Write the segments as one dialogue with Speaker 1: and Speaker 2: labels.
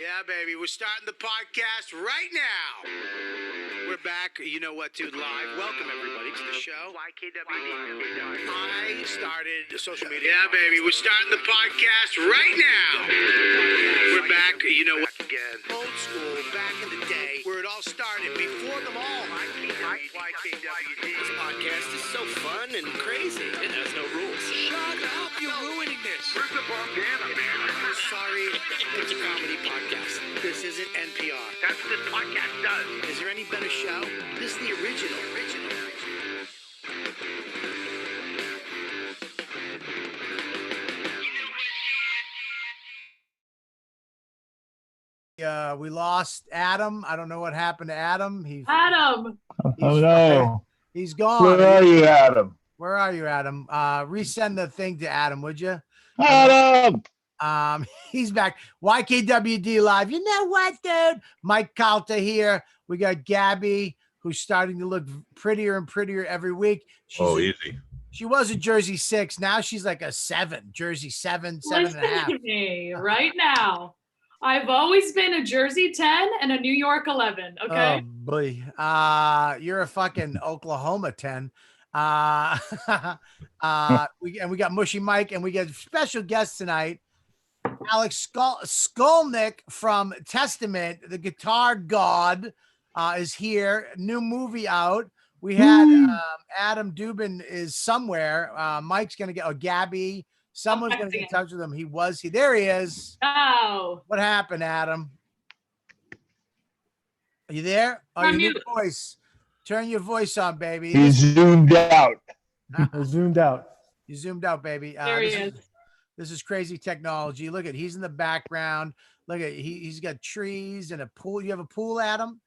Speaker 1: Yeah, baby, we're starting the podcast right now. We're back. You know what, dude? Live. Welcome everybody to the show. YKWD. I started social media. Yeah, baby, we're starting the podcast right now. We're back. You know what? Again. Old school, back in the day, where it all started. Before them all. YKWD. This podcast is so fun and crazy. It has no rules. Shut up! You're ruining this. Where's the bandana, man? Sorry, it's a comedy podcast. This isn't NPR. That's what this podcast does. Is there any better show? This is the original. We lost Adam. I don't know what happened to Adam.
Speaker 2: Adam.
Speaker 3: Oh no.
Speaker 1: He's gone.
Speaker 3: Where are you, Adam?
Speaker 1: Where are you, Adam? Resend the thing to Adam, would you?
Speaker 3: Adam!
Speaker 1: He's back. YKWD live. You know what, dude? Mike Calta here. We got Gabby, who's starting to look prettier and prettier every week.
Speaker 4: Easy.
Speaker 1: She was a Jersey 6. Now she's like a 7. Jersey 7, 7 and a half.
Speaker 2: Listen to me right now. I've always been a Jersey 10 and a New York 11. Okay.
Speaker 1: Oh boy. You're a fucking Oklahoma 10. We got Mushy Mike, and we got special guests tonight. Alex Skolnick from Testament, the guitar god, is here. New movie out. We had Adam Dubin is somewhere. Mike's gonna get Gabby. Someone's gonna get in touch with him. There he is.
Speaker 2: Oh.
Speaker 1: What happened, Adam? Are you there? Oh, your new voice. Turn your voice on, baby.
Speaker 3: He's zoomed out.
Speaker 1: You zoomed out, baby.
Speaker 2: There he is.
Speaker 1: This is crazy technology. Look at, he's in the background. Look at, he's got trees and a pool. You have a pool, Adam?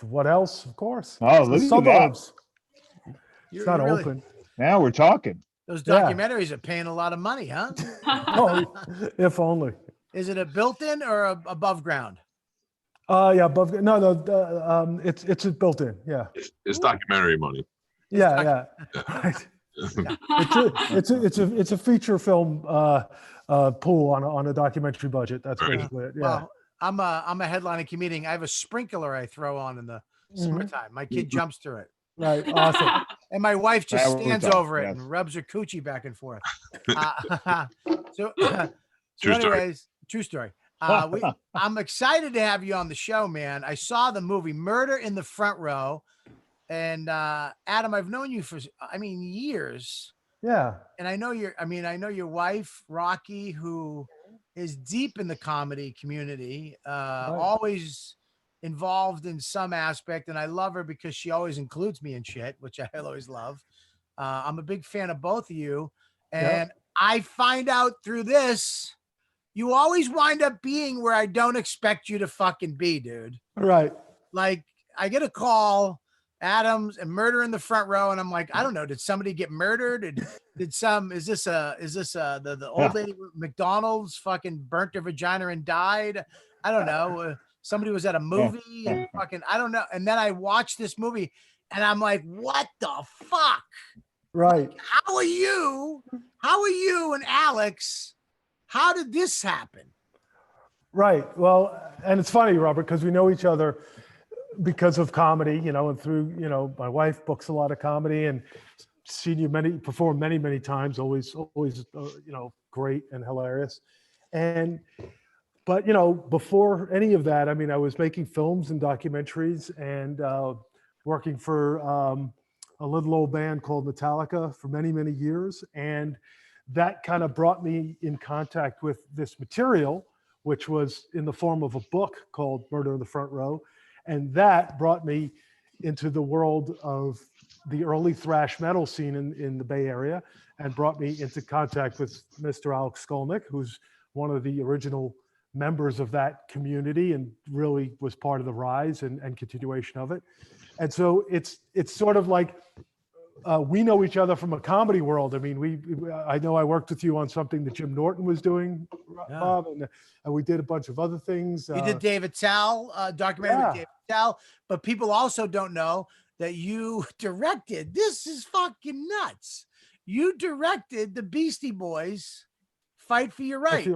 Speaker 5: What else? Of course.
Speaker 3: Oh, look at that.
Speaker 5: It's not open.
Speaker 3: Now we're talking.
Speaker 1: Those documentaries are paying a lot of money, huh?
Speaker 5: Oh, if only.
Speaker 1: Is it a built-in or a above ground?
Speaker 5: Yeah, above. No, it's a built-in. Yeah.
Speaker 4: It's documentary money.
Speaker 5: Yeah. Right. It's a feature film pool on a documentary budget. That's basically it. Yeah.
Speaker 1: Well, I'm a headlining comedian. I have a sprinkler I throw on in the summertime. My kid jumps through it.
Speaker 5: Right. Awesome.
Speaker 1: And my wife just stands over it and rubs her coochie back and forth. True story. I'm excited to have you on the show, man. I saw the movie Murder in the Front Row. And Adam, I've known you for, years.
Speaker 5: Yeah.
Speaker 1: And I know your wife, Rocky, who is deep in the comedy community, always involved in some aspect. And I love her because she always includes me in shit, which I always love. I'm a big fan of both of you. And I find out through this, you always wind up being where I don't expect you to fucking be, dude.
Speaker 5: Right.
Speaker 1: Like, I get a call, Adams and Murder in the Front Row, and I'm like, I don't know, did somebody get murdered? Is this the old lady with McDonald's fucking burnt her vagina and died? I don't know. Somebody was at a movie and fucking, I don't know. And then I watched this movie and I'm like, what the fuck?
Speaker 5: Right.
Speaker 1: Like, how are you and Alex? How did this happen?
Speaker 5: Right. Well, and it's funny, Robert, because we know each other because of comedy, and through, my wife books a lot of comedy and seen you perform many times, always, great and hilarious. But before any of that, I was making films and documentaries and working for a little old band called Metallica for many years. And that kind of brought me in contact with this material, which was in the form of a book called Murder in the Front Row. And that brought me into the world of the early thrash metal scene in the Bay Area and brought me into contact with Mr. Alex Skolnick, who's one of the original members of that community and really was part of the rise and continuation of it. And so it's sort of like we know each other from a comedy world. I know I worked with you on something that Jim Norton was doing, Bob, and we did a bunch of other things.
Speaker 1: You did David Tell, documentary with David Tell, but people also don't know that you directed. This is fucking nuts. You directed the Beastie Boys Fight for Your Right.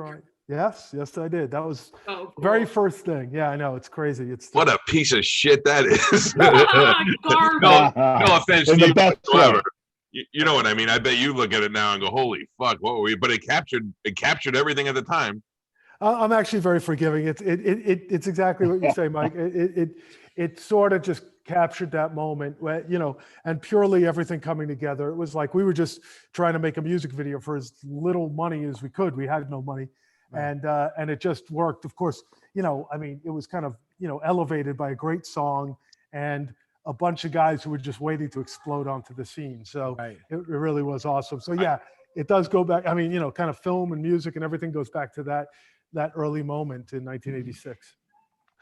Speaker 5: Yes, I did. That was
Speaker 2: Oh, cool.
Speaker 5: very first thing. Yeah, I know. It's crazy. It's
Speaker 4: What a piece of shit that is.
Speaker 2: Garbage.
Speaker 4: No offense
Speaker 3: In
Speaker 4: to
Speaker 3: the
Speaker 4: you
Speaker 3: best
Speaker 4: whatsoever.
Speaker 3: way.
Speaker 4: You know what I mean? I bet you look at it now and go, "Holy fuck, what were we?" But it captured everything at the time.
Speaker 5: I'm actually very forgiving. It's exactly what you say, Mike. It sort of just captured that moment where, and purely everything coming together. It was like we were just trying to make a music video for as little money as we could. We had no money, and it just worked. Of course, I mean, it was kind of elevated by a great song and a bunch of guys who were just waiting to explode onto the scene. So it really was awesome. So yeah, it does go back. I mean, kind of film and music and everything goes back to that early moment in 1986.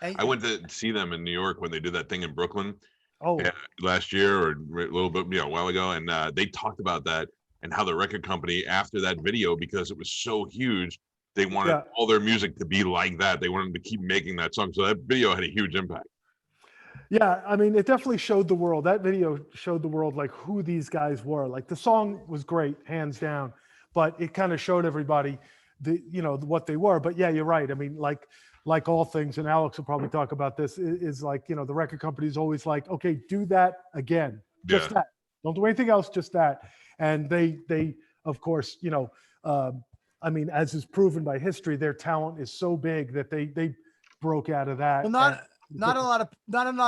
Speaker 4: I went to see them in New York when they did that thing in Brooklyn
Speaker 5: Oh,
Speaker 4: last year or a little bit, a while ago. And they talked about that and how the record company, after that video, because it was so huge, they wanted all their music to be like that. They wanted to keep making that song. So that video had a huge impact.
Speaker 5: yeah. I mean, it definitely showed the world. That video showed the world like who these guys were. Like the song was great, hands down, but it kind of showed everybody what they were. But yeah, you're right. I mean, like all things, and Alex will probably talk about this, is like, the record company is always like, okay, do that again. Just that. Don't do anything else, just that. And they of course, I mean, as is proven by history, their talent is so big that they broke out of that.
Speaker 6: Well, not a lot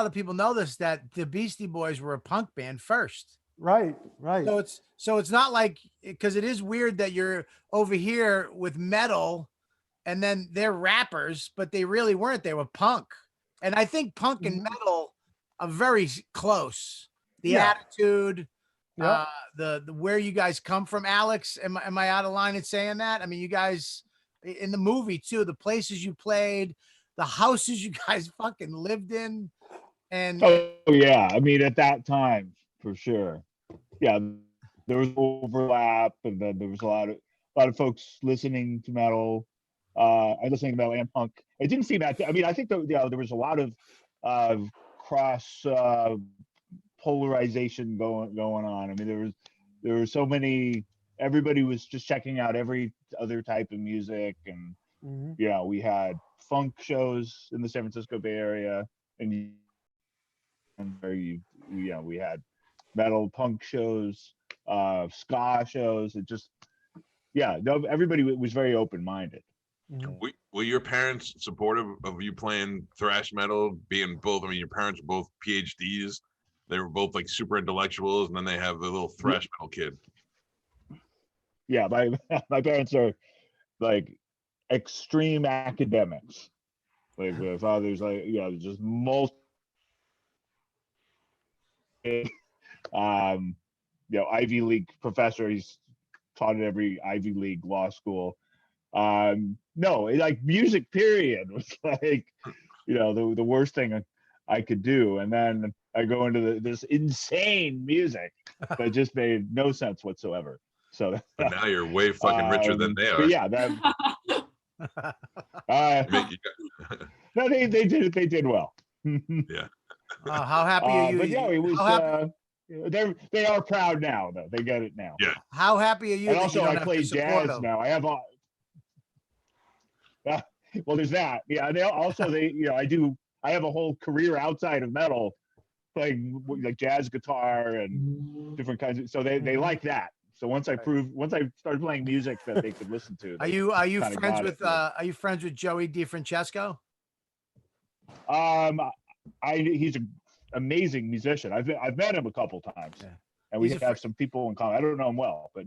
Speaker 6: of people know this, that the Beastie Boys were a punk band first.
Speaker 5: Right.
Speaker 6: So it's not like, because it is weird that you're over here with metal and then they're rappers, but they really weren't. They were punk. And I think punk and metal are very close. The attitude, the where you guys come from. Alex, am I out of line in saying that? I mean, you guys in the movie too, the places you played, the houses you guys fucking lived in. And
Speaker 3: yeah, I mean, at that time, for sure. Yeah, there was overlap, and then there was a lot of folks listening to metal. I listening to metal and punk. It didn't seem that. I mean, I think there was a lot of cross polarization going on. I mean, there were so many. Everybody was just checking out every other type of music, and we had funk shows in the San Francisco Bay Area, and we had metal punk shows, ska shows. It just, everybody was very open-minded.
Speaker 4: Were your parents supportive of you playing thrash metal, being both? I mean, your parents were both PhDs. They were both like super intellectuals, and then they have the little thrash metal kid.
Speaker 3: Yeah, my parents are like extreme academics. Like my father's like, just Ivy League professor. He's taught at every Ivy League law school. No, like music period was like, the worst thing I could do. And then I go into this insane music that just made no sense whatsoever. So
Speaker 4: but now you're way fucking richer than they are.
Speaker 3: But yeah, no, they did well.
Speaker 4: Yeah.
Speaker 6: How happy are you?
Speaker 3: But yeah, it was. They are proud now, though. They get it now.
Speaker 4: Yeah.
Speaker 6: How happy are you?
Speaker 3: And also, I play jazz now. I have all. Well, there's that. Yeah. I have a whole career outside of metal, playing like jazz guitar and different kinds of. So they like that. So once I started playing music that they could listen to.
Speaker 6: Are you friends with Joey DiFrancesco?
Speaker 3: He's an amazing musician. I've met him a couple times, and we have some people in common. I don't know him well, but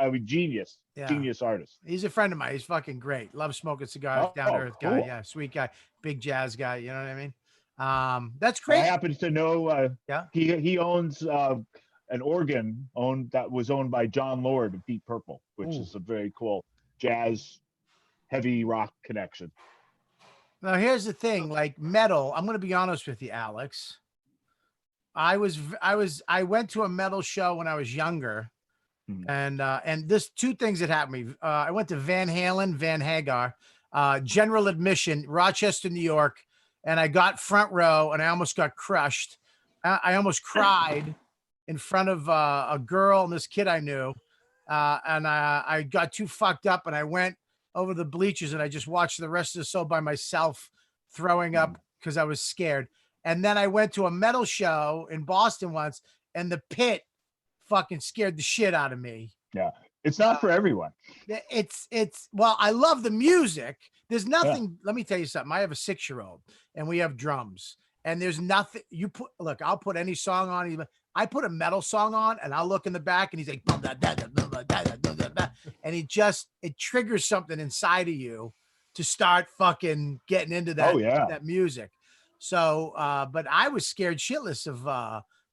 Speaker 3: I'm a genius artist.
Speaker 6: He's a friend of mine. He's fucking great. Loves smoking cigars. Down to earth guy. Yeah, sweet guy, big jazz guy. You know what I mean? That's great.
Speaker 3: I happen to know. He owns an organ that was owned by John Lord of Deep Purple, which is a very cool jazz, heavy rock connection.
Speaker 6: Now, here's the thing, like metal, I'm going to be honest with you, Alex. I went to a metal show when I was younger, and there's two things that happened to me. I went to Van Halen, Van Hagar, general admission, Rochester, New York, and I got front row, and I almost got crushed. I almost cried in front of a girl and this kid I knew, and I got too fucked up, and I went over the bleachers and I just watched the rest of the show by myself, throwing up because I was scared. And then I went to a metal show in Boston once, and the pit fucking scared the shit out of me.
Speaker 3: Yeah, it's not for everyone.
Speaker 6: It's well, I love the music. There's nothing. Let me tell you something. I have a 6-year-old, and we have drums, and there's nothing. Look, I'll put any song on. I put a metal song on, and I'll look in the back, and he's like, and it triggers something inside of you to start fucking getting into that that music. So, but I was scared shitless of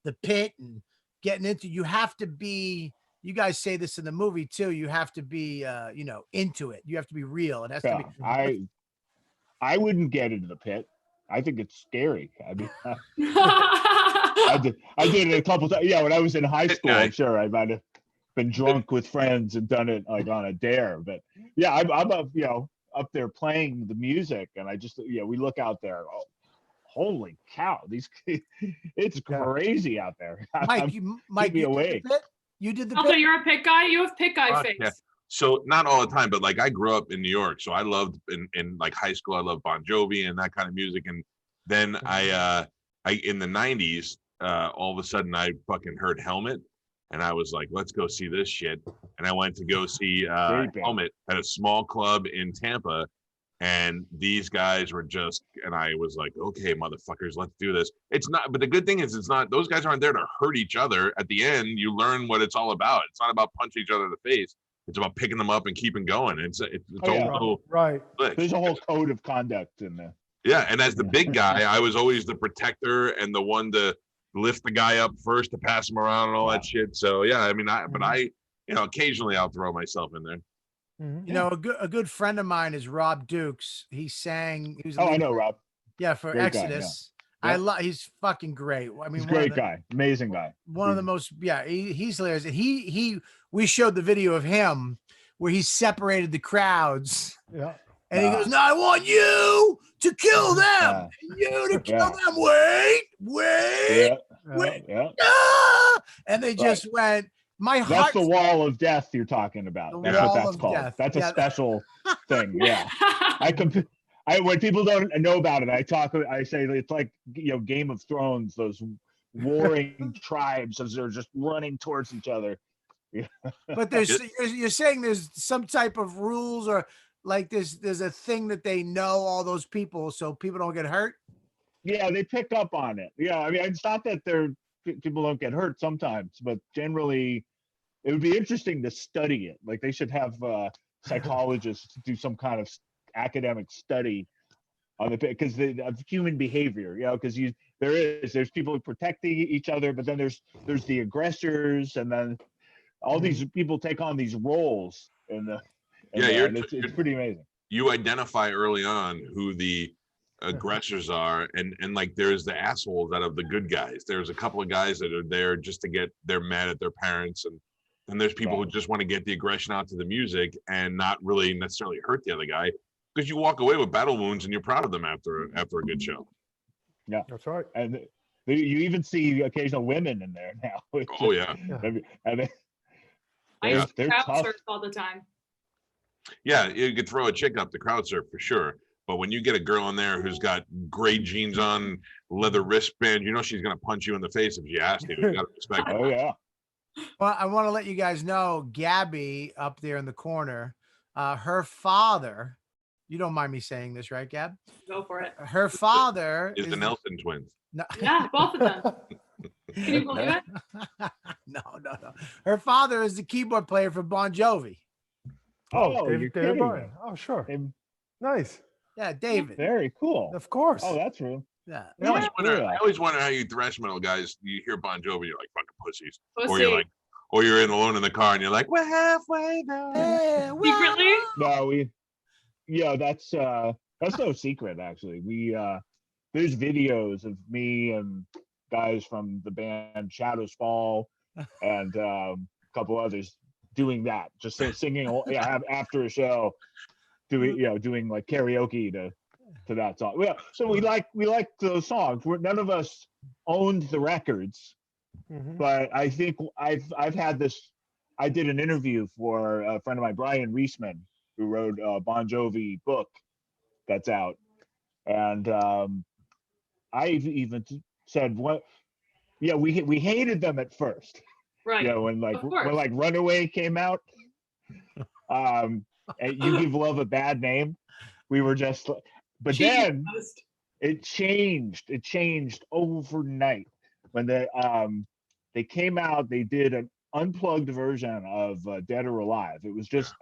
Speaker 6: the pit and getting into. You have to be. You guys say this in the movie too. You have to be, into it. You have to be real. It has to be.
Speaker 3: I wouldn't get into the pit. I think it's scary. I mean, I did it a couple times. Yeah, when I was in high school, I'm sure I might have been drunk with friends and done it like on a dare. But yeah, I'm up there playing the music, and I just we look out there. Oh, holy cow! It's crazy out there.
Speaker 6: Mike,
Speaker 3: keep me awake.
Speaker 6: You did the
Speaker 2: pit? So you're a pit guy? You have pit guy face.
Speaker 4: Yeah. So not all the time, but like I grew up in New York. So I loved in like high school, I loved Bon Jovi and that kind of music. And then I in the 90s, all of a sudden I fucking heard Helmet. And I was like, let's go see this shit. And I went to go see Helmet at a small club in Tampa. And these guys were just, and I was like, okay, motherfuckers, let's do this. It's not, but the good thing is, it's not, those guys aren't there to hurt each other. At the end, you learn what it's all about. It's not about punching each other in the face. It's about picking them up and keeping going. It's
Speaker 5: right.
Speaker 3: There's a whole code of conduct in there.
Speaker 4: Yeah, and as the big guy, I was always the protector and the one to lift the guy up first to pass him around and all that shit. So yeah, I mean, occasionally I'll throw myself in there.
Speaker 6: A good friend of mine is Rob Dukes. He was.
Speaker 3: I know Rob.
Speaker 6: Yeah, for great Exodus. Guy, yeah. I love. He's fucking great. I mean,
Speaker 3: he's a great guy, amazing guy.
Speaker 6: One of the most. Yeah, he's hilarious. We showed the video of him where he separated the crowds.
Speaker 5: Yeah.
Speaker 6: And he goes, "No, I want you to kill them. You to kill them. Wait.
Speaker 3: Yeah.
Speaker 6: Ah! And they just went.
Speaker 3: That's the wall of death you're talking about. That's what that's called. Death. That's a special thing. Yeah. When people don't know about it, I say it's like, Game of Thrones, those warring tribes as they're just running towards each other. Yeah.
Speaker 6: But you're saying there's some type of rules, or like there's a thing that they know, all those people, so people don't get hurt.
Speaker 3: Yeah, they pick up on it. Yeah, I mean, it's not that people don't get hurt sometimes, but generally it would be interesting to study it. Like they should have psychologists do some kind of academic study on because of human behavior, because there's people protecting each other, but then there's the aggressors, and then all these people take on these roles, it's pretty amazing.
Speaker 4: You identify early on who the aggressors are, and like there's the assholes out of the good guys. There's a couple of guys that are there just to they're mad at their parents, and then there's people who just want to get the aggression out to the music and not really necessarily hurt the other guy, because you walk away with battle wounds and you're proud of them after a good show.
Speaker 3: Yeah,
Speaker 5: that's right.
Speaker 3: And you even see occasional women in there now.
Speaker 4: Oh yeah.
Speaker 2: I used to crowd surf all the time.
Speaker 4: Yeah, you could throw a chick up the crowd surf for sure. But when you get a girl in there who's got gray jeans on, leather wristband, she's going to punch you in the face if she has to. You got to respect her.
Speaker 3: Oh, yeah.
Speaker 6: Well, I want to let you guys know, Gabby up there in the corner, her father, you don't mind me saying this, right, Gab?
Speaker 2: Go for it.
Speaker 6: Her father
Speaker 4: is the Nelson twins.
Speaker 2: No. Yeah, both of them. Can you believe it?
Speaker 6: No. Her father is the keyboard player for Bon Jovi.
Speaker 5: Oh, David Bowie. Oh, sure. Nice.
Speaker 6: Yeah, David.
Speaker 3: Very cool.
Speaker 5: Of course.
Speaker 3: Oh, that's real.
Speaker 6: Yeah.
Speaker 4: I always wonder how you thrash metal guys. You hear Bon Jovi, you're like fucking pussies, or you're in Alone in the Car, and you're like, we're halfway there.
Speaker 2: Secretly?
Speaker 3: No, that's no secret actually. There's videos of me and guys from the band Shadows Fall and a couple others doing that, just singing after a show, doing like karaoke to that song. Yeah, so we like those songs. None of us owned the records, but I think I've had this. I did an interview for a friend of mine, Brian Reisman, who wrote a Bon Jovi book that's out. And I've even said, what? Yeah, we hated them at first.
Speaker 2: Right.
Speaker 3: You know, when
Speaker 2: course.
Speaker 3: like Runaway came out, and You Give Love a Bad Name, we were just, but then it changed. It changed overnight when they came out. They did an unplugged version of Dead or Alive. It was just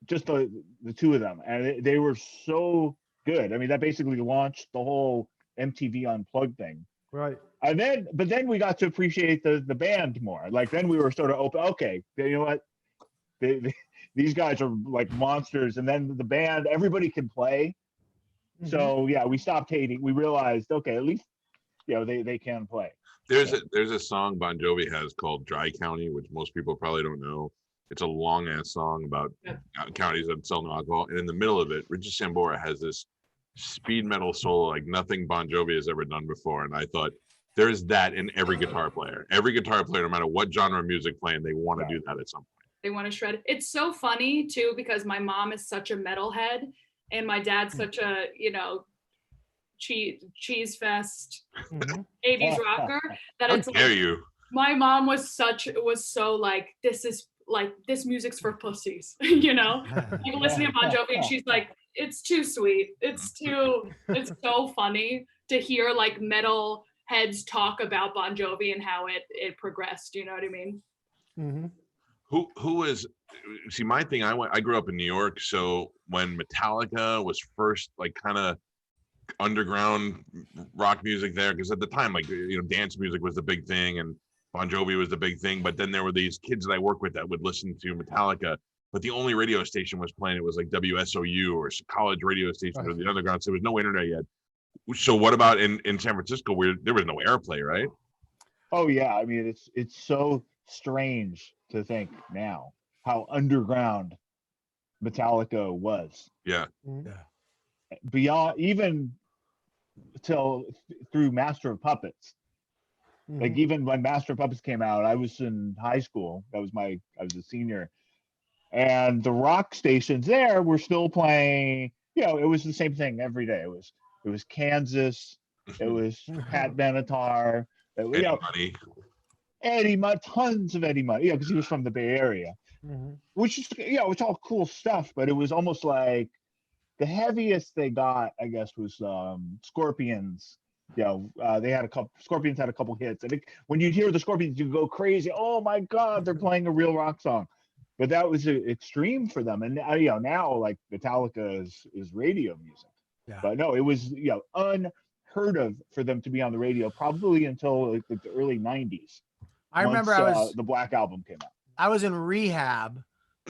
Speaker 3: the two of them, and they were so good. I mean, that basically launched the whole MTV Unplugged thing.
Speaker 5: Right.
Speaker 3: And then we got to appreciate the band more. Like then we were sort of open. Okay, you know what? These guys are like monsters. And then the band, everybody can play. Mm-hmm. So yeah, we stopped hating. We realized, okay, at least they can play.
Speaker 4: There's a song Bon Jovi has called Dry County, which most people probably don't know. It's a long ass song about counties that sell no alcohol. And in the middle of it, Richie Sambora has this speed metal solo like nothing Bon Jovi has ever done before. And I thought, there's that in every guitar player. Every guitar player, no matter what genre of music playing, they want to do that at some point.
Speaker 2: They want to shred it. It's so funny too, because my mom is such a metalhead and my dad's such a, cheese fest 80s rocker that it's
Speaker 4: How dare you?
Speaker 2: My mom was so like, this music's for pussies, like listening to Bon Jovi, and she's like, it's too sweet. It's so funny to hear like metal heads talk about Bon Jovi and how it progressed. You know what I mean?
Speaker 5: Mm-hmm.
Speaker 4: Who is? See, my thing. I grew up in New York, so when Metallica was first, like, kind of underground rock music there, because at the time, like, dance music was the big thing, and Bon Jovi was the big thing. But then there were these kids that I work with that would listen to Metallica, but the only radio station was playing it was like WSOU or college radio station or the underground. So there was no internet yet. So what about in San Francisco where there was no airplay, right?
Speaker 3: Oh yeah, I mean it's so strange to think now how underground Metallica was.
Speaker 4: Yeah.
Speaker 3: Beyond even through Master of Puppets. Mm-hmm. Like even when Master of Puppets came out, I was in high school. I was a senior, and the rock stations there were still playing. It was the same thing every day. It was Kansas. It was Pat Benatar. Eddie Money, tons of Eddie Money. Because he was from the Bay Area, which is it's all cool stuff. But it was almost like the heaviest they got, I guess, was Scorpions. They had Scorpions had a couple hits, and when you hear the Scorpions, you go crazy. Oh my God, they're playing a real rock song. But that was extreme for them, and now like Metallica is radio music. Yeah. But no, it was unheard of for them to be on the radio probably until like the early 90s.
Speaker 6: I remember
Speaker 3: the Black Album came out.
Speaker 6: I was in rehab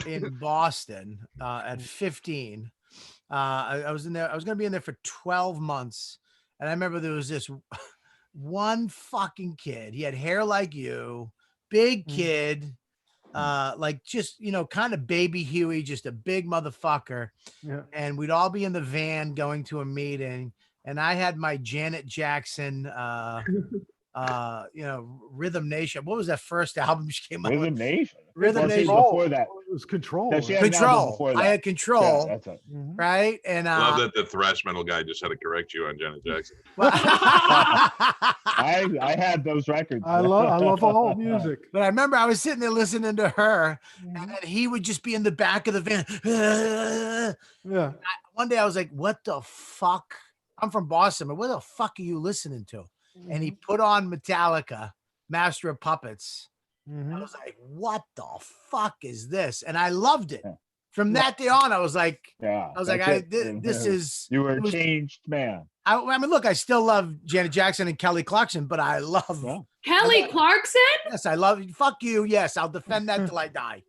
Speaker 6: in Boston at 15. I was in there. I was going to be in there for 12 months. And I remember there was this one fucking kid. He had hair like you, big kid, like just, kind of baby Huey, just a big motherfucker. Yeah. And we'd all be in the van going to a meeting. And I had my Janet Jackson, Rhythm Nation. What was that first album she came out with?
Speaker 3: Rhythm Nation.
Speaker 6: Rhythm Nation.
Speaker 3: Before that,
Speaker 5: it was Control.
Speaker 6: Control. I had Control. Yeah, that's it. Right. And
Speaker 4: I love that the thrash metal guy just had to correct you on Janet Jackson.
Speaker 3: I had those records.
Speaker 5: I love all music.
Speaker 6: But I remember I was sitting there listening to her, and then he would just be in the back of the van.
Speaker 5: Yeah.
Speaker 6: One day I was like, "What the fuck?" I'm from Boston, but what the fuck are you listening to? And he put on Metallica, Master of Puppets. I was like, what the fuck is this? And I loved it. From that day on, I was like, this is.
Speaker 3: You were a changed man.
Speaker 6: I mean, look, I still love Janet Jackson and Kelly Clarkson, but I love
Speaker 2: Kelly Clarkson.
Speaker 6: Yes, I love. Fuck you. Yes, I'll defend that till I die.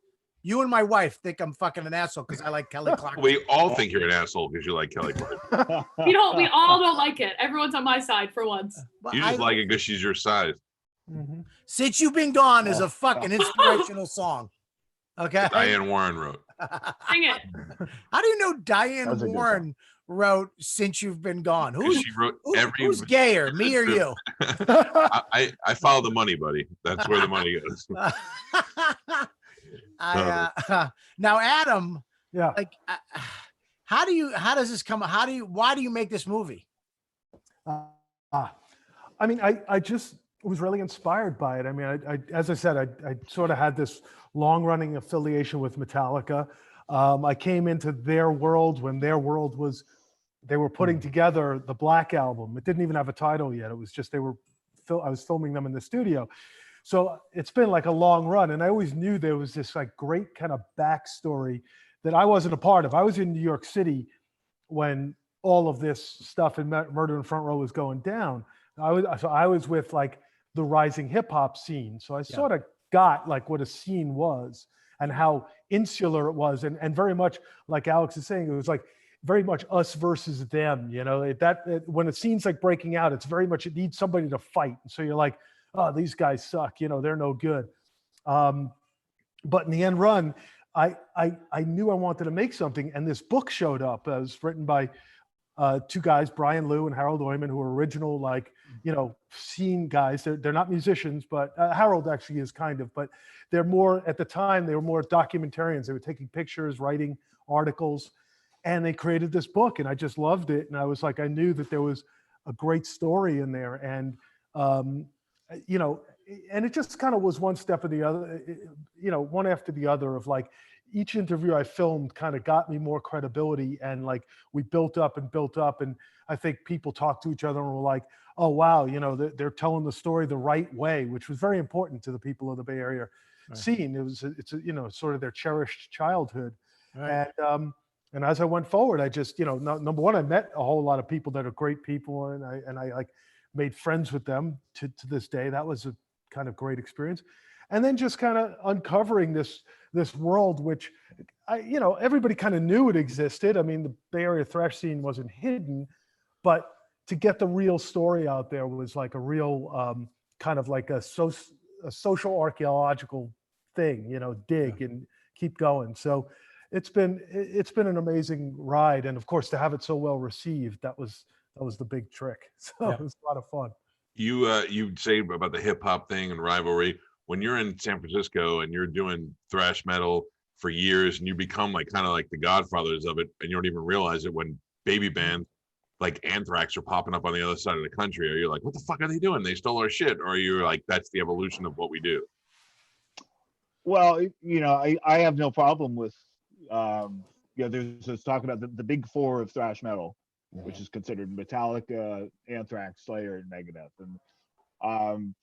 Speaker 6: You and my wife think I'm fucking an asshole because I like Kelly Clarkson.
Speaker 4: We all think you're an asshole because you like Kelly Clarkson.
Speaker 2: We all don't like it. Everyone's on my side for once.
Speaker 4: But you just like it because she's your size.
Speaker 6: Since You've Been Gone is a fucking inspirational song. Okay.
Speaker 4: Diane Warren wrote.
Speaker 2: Sing it.
Speaker 6: How do you know Diane Warren wrote Since You've Been Gone?
Speaker 4: She wrote
Speaker 6: who's gayer, me or you?
Speaker 4: I follow the money, buddy. That's where the money goes.
Speaker 6: Now, Adam,
Speaker 5: Yeah.
Speaker 6: Like, how does this come? Why do you make this movie?
Speaker 5: I mean, I just was really inspired by it. I mean, as I said, I sort of had this long running affiliation with Metallica. I came into their world when their world was, they were putting together the Black Album. It didn't even have a title yet. It was just, I was filming them in the studio. So it's been like a long run. And I always knew there was this like great kind of backstory that I wasn't a part of. I was in New York City when all of this stuff in Murder in Front Row was going down. I was with like the rising hip hop scene. So I sort of got like what a scene was and how insular it was. And very much like Alex is saying, it was like very much us versus them, you know, when a scene's like breaking out, it's very much, it needs somebody to fight. And so you're like, oh, these guys suck, you know, they're no good. But in the end run, I knew I wanted to make something, and this book showed up. It was written by two guys, Brian Liu and Harold Oyman, who were original, like, you know, scene guys. They're not musicians, but Harold actually is kind of, but they're more, at the time, they were more documentarians. They were taking pictures, writing articles, and they created this book, and I just loved it. And I was like, I knew that there was a great story in there. And, you know, and it just kind of was one step or the other, you know, one after the other of like, each interview I filmed kind of got me more credibility, and like we built up. And I think people talked to each other and were like, oh, wow, you know, they're telling the story the right way, which was very important to the people of the Bay Area scene. It's you know, sort of their cherished childhood.
Speaker 6: Right.
Speaker 5: And as I went forward, I just, you know, number one, I met a whole lot of people that are great people, and I like made friends with them to this day. That was a kind of great experience. And then just kind of uncovering this world, which you know, everybody kind of knew it existed. I mean, the Bay Area thrash scene wasn't hidden, but to get the real story out there was like a real kind of like a social archaeological thing, you know, dig and keep going. So it's been an amazing ride. And of course, to have it so well received, that was the big trick. So it was a lot of fun.
Speaker 4: You say about the hip hop thing and rivalry. When you're in San Francisco and you're doing thrash metal for years, and you become like kind of like the godfathers of it, and you don't even realize it when baby bands like Anthrax are popping up on the other side of the country, or you're like, what the fuck are they doing? They stole our shit. Or you're like, that's the evolution of what we do.
Speaker 3: Well, you know, I have no problem with, you know, there's this talk about the big four of thrash metal, which is considered Metallica, Anthrax, Slayer, and Megadeth. And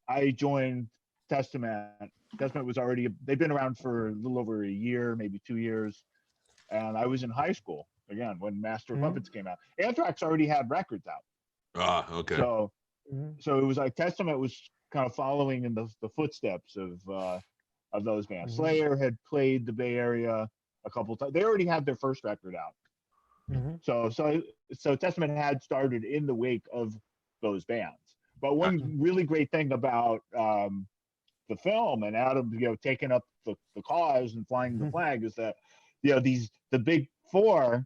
Speaker 3: I joined Testament. Testament was already, they've been around for a little over a year, maybe 2 years. And I was in high school, again, when Master of Puppets came out. Anthrax already had records out.
Speaker 4: Ah, okay.
Speaker 3: So it was like Testament was kind of following in the footsteps of those bands. Slayer had played the Bay Area a couple times. They already had their first record out. So Testament had started in the wake of those bands. But one really great thing about the film, and Adam, you know, taking up the cause and flying the flag, is that, you know, the big four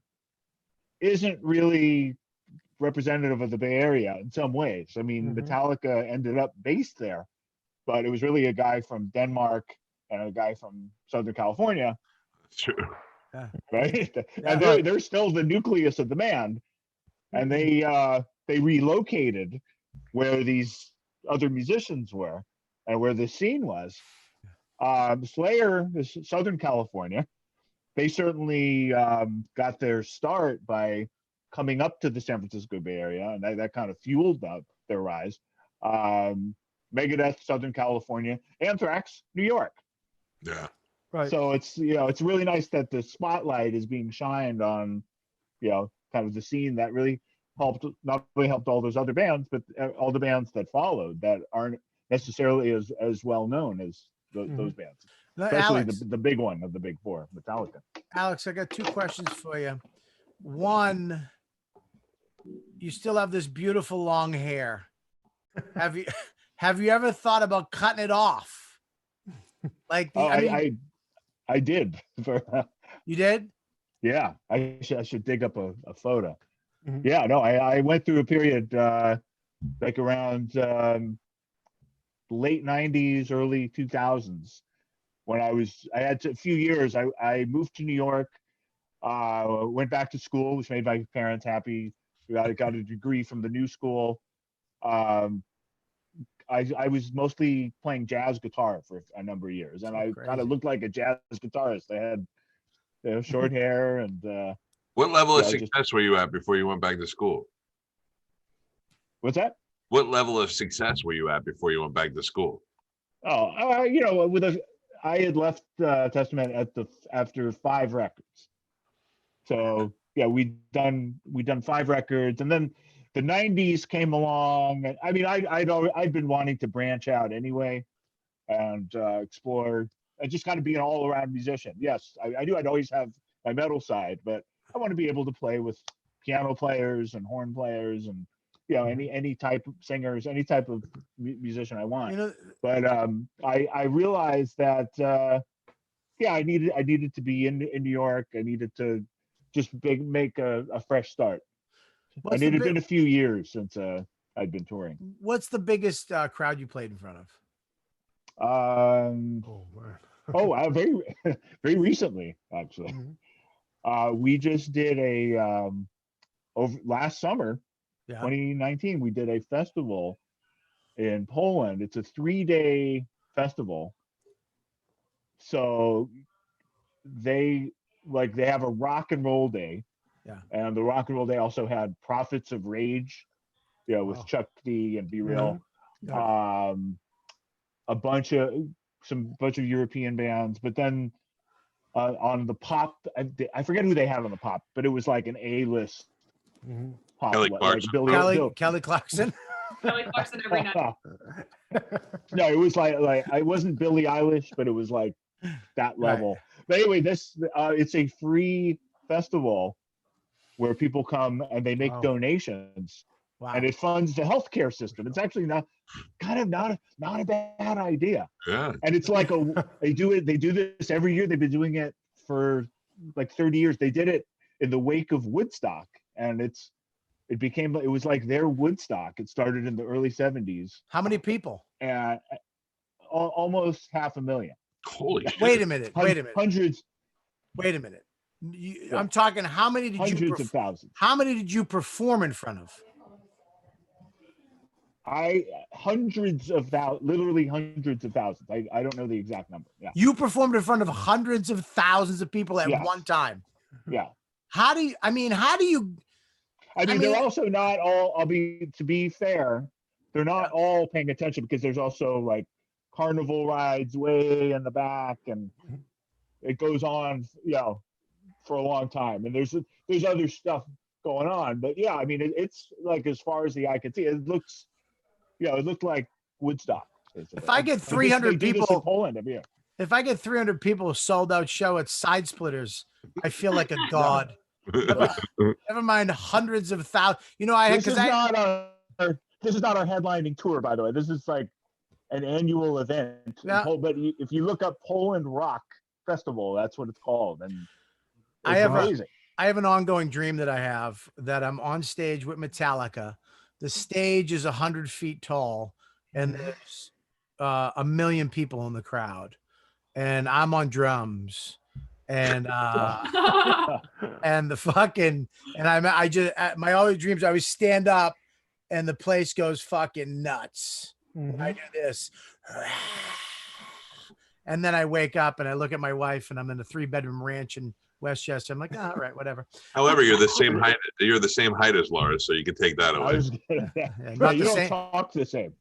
Speaker 3: isn't really representative of the Bay Area in some ways. I mean, Metallica ended up based there, but it was really a guy from Denmark and a guy from Southern California.
Speaker 4: That's true.
Speaker 3: Right? And they're still the nucleus of the band. And they relocated where these other musicians were and where the scene was. Slayer is Southern California. They certainly got their start by coming up to the San Francisco Bay Area, and that kind of fueled their rise. Megadeth, Southern California. Anthrax, New York.
Speaker 4: Yeah.
Speaker 5: Right.
Speaker 3: So it's, you know, it's really nice that the spotlight is being shined on, you know, kind of the scene that really not only helped all those other bands, but all the bands that followed that aren't necessarily as well known as those bands. Especially
Speaker 6: Alex,
Speaker 3: the big one of the big four, Metallica.
Speaker 6: Alex, I got two questions for you. One, you still have this beautiful long hair. Have you ever thought about cutting it off? Like
Speaker 3: I did.
Speaker 6: You did?
Speaker 3: Yeah, I should dig up a photo. Yeah, no, I went through a period like around late 90s, early 2000s, when I had a few years. I moved to New York, went back to school, which made my parents happy. I got a degree from the new school. Um, I was mostly playing jazz guitar for a number of years, and I kind of looked like a jazz guitarist. I had short hair and.
Speaker 4: What level of success were you at before you went back to school?
Speaker 3: What's that?
Speaker 4: What level of success were you at before you went back to school?
Speaker 3: Oh, I had left Testament after 5 records. So yeah, we'd done 5 records, and then the '90s came along. And I mean, I'd been wanting to branch out anyway, and explore, and just kind of be an all-around musician. Yes, I knew I'd always have my metal side, but I want to be able to play with piano players and horn players and any type of singers, any type of musician I want. But I realized that I needed to be in New York. I needed to just make a fresh start. And it had been a few years since I'd been touring.
Speaker 6: What's the biggest crowd you played in front
Speaker 3: of? Very very recently, actually. We just did over last summer, 2019. We did a festival in Poland. It's a 3-day festival. So they have a rock and roll day.
Speaker 6: Yeah.
Speaker 3: And the rock and roll day also had Prophets of Rage, with Chuck D and Be Real.
Speaker 5: Yeah.
Speaker 3: A bunch of European bands, but then on the pop, I forget who they had on the pop, but it was like an A-list pop,
Speaker 4: Kelly Clarkson.
Speaker 6: Kelly Clarkson.
Speaker 2: Kelly Clarkson every night.
Speaker 3: No, it was like I wasn't Billie Eilish, but it was like that level. Right. But anyway, it's a free festival where people come and they make donations. Wow. And it funds the healthcare system. It's actually not a bad idea.
Speaker 4: Yeah.
Speaker 3: And it's like they do this every year. They've been doing it for like 30 years. They did it in the wake of Woodstock, and it was like their Woodstock. It started in the early 70s.
Speaker 6: How many people?
Speaker 3: And almost 500,000.
Speaker 4: Holy shit.
Speaker 6: Wait a minute.
Speaker 3: Hundreds.
Speaker 6: Wait a minute. I'm talking, how many did
Speaker 3: hundreds of thousands.
Speaker 6: How many did you perform in front of?
Speaker 3: Literally hundreds of thousands. I don't know the exact number. Yeah.
Speaker 6: You performed in front of hundreds of thousands of people at one time.
Speaker 3: Yeah.
Speaker 6: How do you?
Speaker 3: They're also not all. To be fair, they're not all paying attention, because there's also like carnival rides way in the back, and it goes on, for a long time. And there's other stuff going on, but it's like, as far as the eye can see, it looks. It looked like Woodstock. Basically.
Speaker 6: If I get 300 people
Speaker 3: in Poland every year.
Speaker 6: If I get 300 people sold out show at Side Splitters, I feel like a god. Never mind hundreds of thousands.
Speaker 3: This is not our headlining tour, by the way. This is like an annual event.
Speaker 6: Yeah.
Speaker 3: But if you look up Poland Rock Festival, that's what it's called, and
Speaker 6: it's
Speaker 3: amazing.
Speaker 6: I have an ongoing dream that I'm on stage with Metallica. The stage is 100 feet tall, and there's 1 million people in the crowd, and I'm on drums, and and my always dreams, I always stand up, and the place goes fucking nuts. I do this, and then I wake up and I look at my wife, and I'm in a 3-bedroom ranch in Westchester. I'm like, all right, whatever.
Speaker 4: However, you're the same height. You're the same height as Laura, so you can take that away.
Speaker 3: Not the same. Don't talk the same.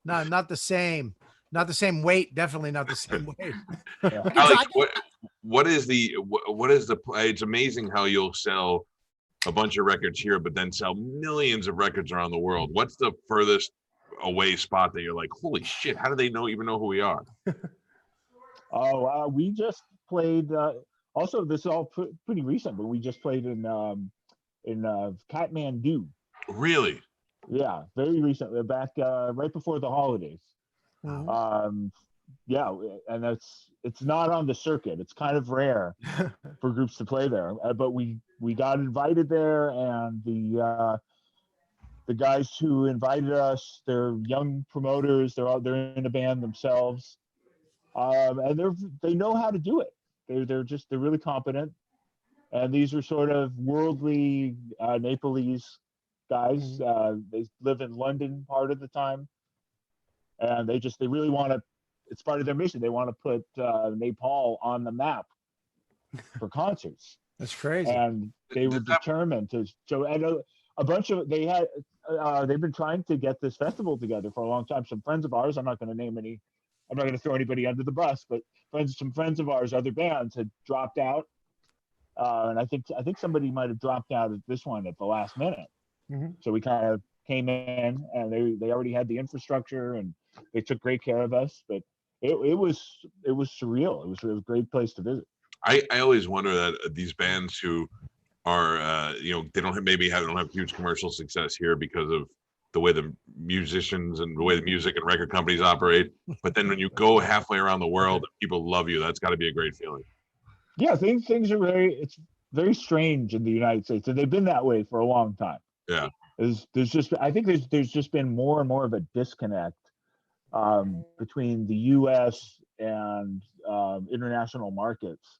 Speaker 6: No, not the same. Not the same weight. Definitely not the same weight.
Speaker 4: Alex, what is the? It's amazing how you'll sell a bunch of records here, but then sell millions of records around the world. What's the furthest away spot that you're like, holy shit? How do they even know who we are?
Speaker 3: We just played. Also, this is all pretty recent, but we just played in Kathmandu.
Speaker 4: Really?
Speaker 3: Yeah, very recently, back right before the holidays. And it's not on the circuit. It's kind of rare for groups to play there, but we got invited there, and the guys who invited us, they're young promoters. They're in a band themselves, and they know how to do it. They're really competent. And these are sort of worldly Nepalese guys. They live in London part of the time, and they really want to. It's part of their mission. They want to put Nepal on the map for concerts.
Speaker 6: That's crazy.
Speaker 3: And they were determined to. So and a bunch of they've been trying to get this festival together for a long time. Some friends of ours, I'm not going to name any. I'm not going to throw anybody under the bus, but some friends of ours, other bands had dropped out. And I think somebody might have dropped out at this one at the last minute. So we kind of came in, and they already had the infrastructure, and they took great care of us. But it was surreal. It was a great place to visit.
Speaker 4: I always wonder that these bands who are they don't have huge commercial success here because of the way the musicians and the way the music and record companies operate. But then when you go halfway around the world and people love you, that's got to be a great feeling.
Speaker 3: Yeah, things are it's very strange in the United States, and they've been that way for a long time.
Speaker 4: Yeah,
Speaker 3: there's just been more and more of a disconnect between the U.S. and international markets.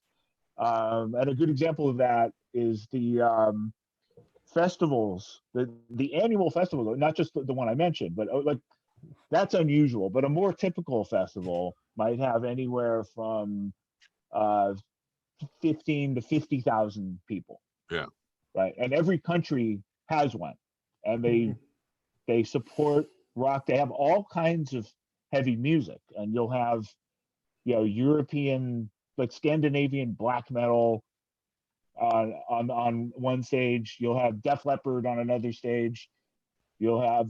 Speaker 3: And a good example of that is the festivals, the annual festival, not just the one I mentioned, but like that's unusual. But a more typical festival might have anywhere from 15 to 50,000 people.
Speaker 4: Yeah.
Speaker 3: Right. And every country has one, and they support rock. They have all kinds of heavy music, and you'll have, European, like Scandinavian black metal on one stage. You'll have Def Leppard on another stage. You'll have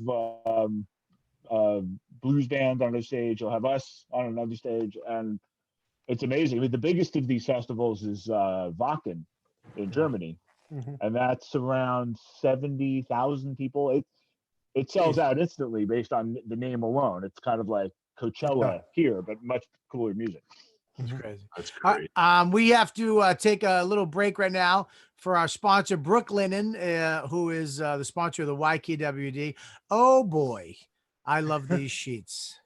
Speaker 3: blues band on a stage. You'll have us on another stage, and it's amazing. I mean, the biggest of these festivals is Wacken in Germany, and that's around 70,000 people. It sells out instantly based on the name alone. It's kind of like Coachella here, but much cooler music.
Speaker 6: That's crazy.
Speaker 4: That's great.
Speaker 6: We have to take a little break right now for our sponsor, Brooklinen, who is the sponsor of the YKWD. Oh boy, I love these sheets.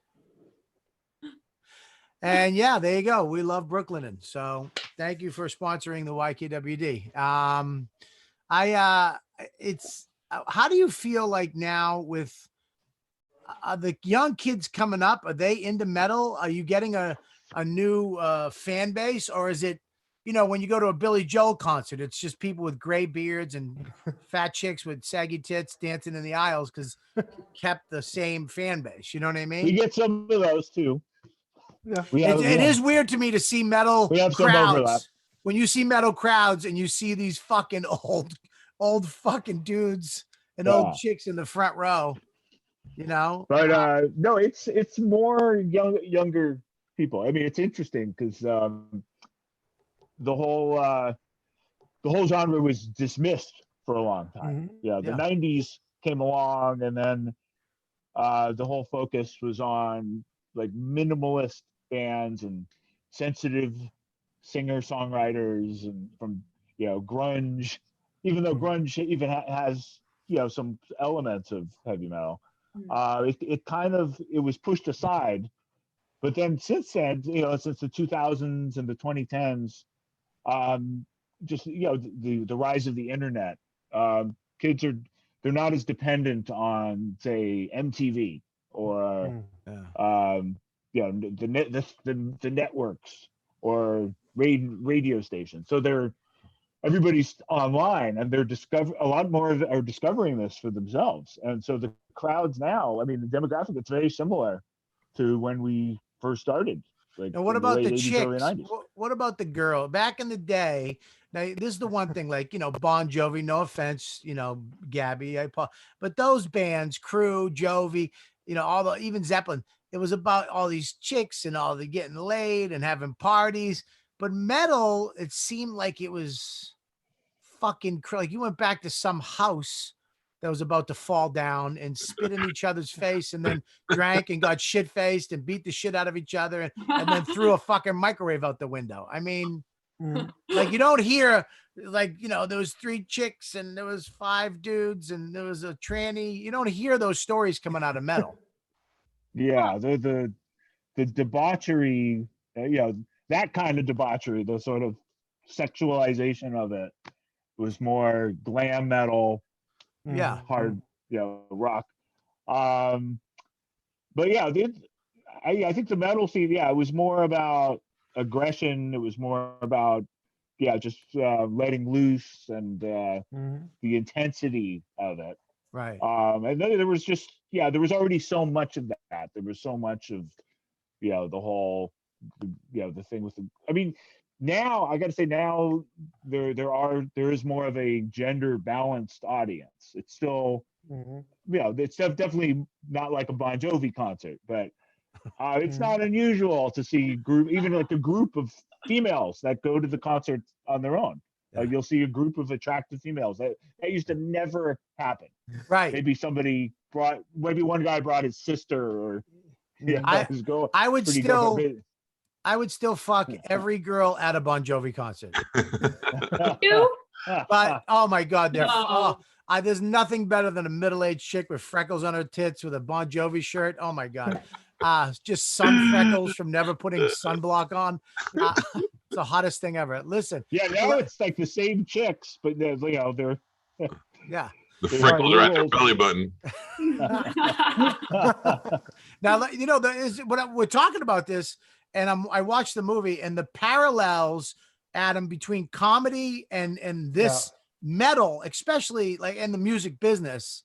Speaker 6: And yeah, there you go. We love Brooklinen. So thank you for sponsoring the YKWD. How do you feel like now with the young kids coming up? Are they into metal? Are you getting a new fan base, or is it, when you go to a Billy Joel concert, it's just people with gray beards and fat chicks with saggy tits dancing in the aisles because kept the same fan base? You know what I mean?
Speaker 3: We get some of those too.
Speaker 5: Yeah.
Speaker 6: It is weird to me to see metal
Speaker 3: We have some overlap.
Speaker 6: crowds. When you see metal crowds and you see these fucking old fucking dudes and old chicks in the front row, But
Speaker 3: no, it's more younger people. I mean, it's interesting because the whole genre was dismissed for a long time. The 90s came along, and then the whole focus was on like minimalist bands and sensitive singer-songwriters, and from grunge, even though grunge even has some elements of heavy metal. It was pushed aside. But then since then, since the 2000s and the 2010s, just the rise of the internet, kids they're not as dependent on, say, MTV or the networks or radio stations. So everybody's online, and a lot more are discovering this for themselves. And so the crowds now, I mean, the demographic, it's very similar to when we first started. Like,
Speaker 6: now, what about the
Speaker 3: 80s, early
Speaker 6: chicks?
Speaker 3: 90s.
Speaker 6: What about the girl back in the day? Now, this is the one thing, like, Bon Jovi, no offense, Gabby, but those bands, Crew, Jovi, even Zeppelin, it was about all these chicks and all the getting laid and having parties. But metal, it seemed like it was fucking like you went back to some house that was about to fall down and spit in each other's face, and then drank and got shit-faced and beat the shit out of each other, and then threw a fucking microwave out the window. I mean, like, you don't hear, like, there was 3 chicks and there was 5 dudes and there was a tranny. You don't hear those stories coming out of metal.
Speaker 3: Yeah, the debauchery that kind of debauchery, the sort of sexualization of it was more glam metal,
Speaker 6: Yeah.
Speaker 3: hard, rock. But yeah, I think the metal scene, it was more about aggression. It was more about, just letting loose and the intensity of it.
Speaker 6: Right.
Speaker 3: And then there was just, there was already so much of that. There was so much of, the whole, the thing with I mean, now I got to say, now there is more of a gender balanced audience. It's still, it's definitely not like a Bon Jovi concert, but it's not unusual to see even like a group of females that go to the concert on their own.
Speaker 6: Yeah.
Speaker 3: You'll see a group of attractive females. That used to never happen.
Speaker 6: Right.
Speaker 3: Maybe one guy brought his sister, or his girl.
Speaker 6: I would still fuck every girl at a Bon Jovi concert.
Speaker 2: You?
Speaker 6: But oh my God,
Speaker 2: No.
Speaker 6: there's nothing better than a middle-aged chick with freckles on her tits with a Bon Jovi shirt. Oh my God. Just sun freckles from never putting sunblock on. It's the hottest thing ever. Listen.
Speaker 3: Yeah, now it's like the same chicks, but they're
Speaker 6: yeah.
Speaker 4: The freckles are at their belly button.
Speaker 6: Now, we're talking about this, and I watched the movie, and the parallels, Adam, between comedy and this metal, especially like in the music business.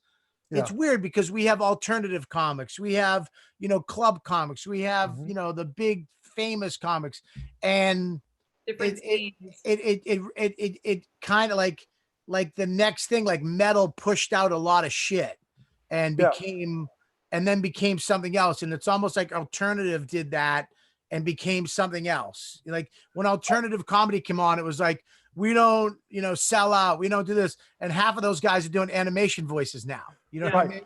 Speaker 6: It's weird because we have alternative comics, we have club comics, we have the big famous comics, and it kind of like the next thing, like metal pushed out a lot of shit and became something else, and it's almost like alternative did that and became something else. Like when alternative comedy came on, it was like, we don't sell out, we don't do this, and half of those guys are doing animation voices now. What I mean?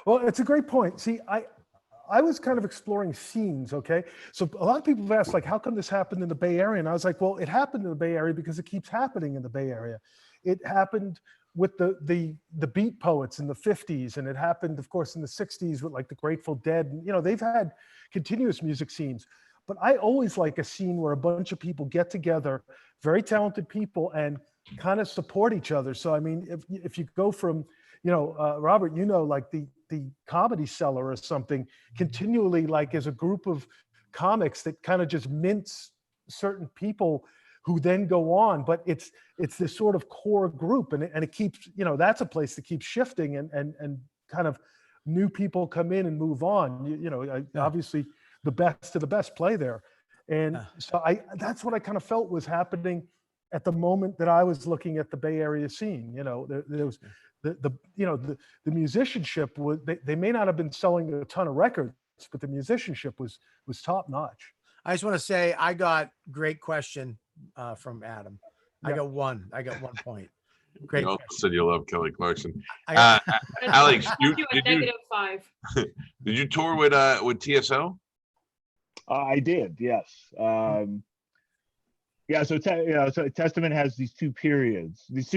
Speaker 5: Well, it's a great point. See, I was kind of exploring scenes, okay? So a lot of people have asked, like, how come this happened in the Bay Area? And I was like, well, it happened in the Bay Area because it keeps happening in the Bay Area. It happened with the beat poets in the 50s, and it happened, of course, in the 60s with like the Grateful Dead. And, they've had continuous music scenes. But I always like a scene where a bunch of people get together, very talented people, and kind of support each other. So, I mean, if you go from, Robert, like the Comedy Cellar or something, continually like as a group of comics that kind of just mince certain people who then go on, but it's this sort of core group, and it keeps, that's a place that keeps shifting, and kind of new people come in and move on. Obviously the best of the best play there. And so that's what I kind of felt was happening at the moment that I was looking at the Bay Area scene. There was the musicianship was, they may not have been selling a ton of records, but the musicianship was top notch.
Speaker 6: I just want to say I got great question from Adam. I got one point. Great.
Speaker 4: You also said you love Kelly Clarkson.
Speaker 2: Alex,
Speaker 4: did you
Speaker 2: -5.
Speaker 4: Did you tour with TSO?
Speaker 3: I did, yes. So Testament has these two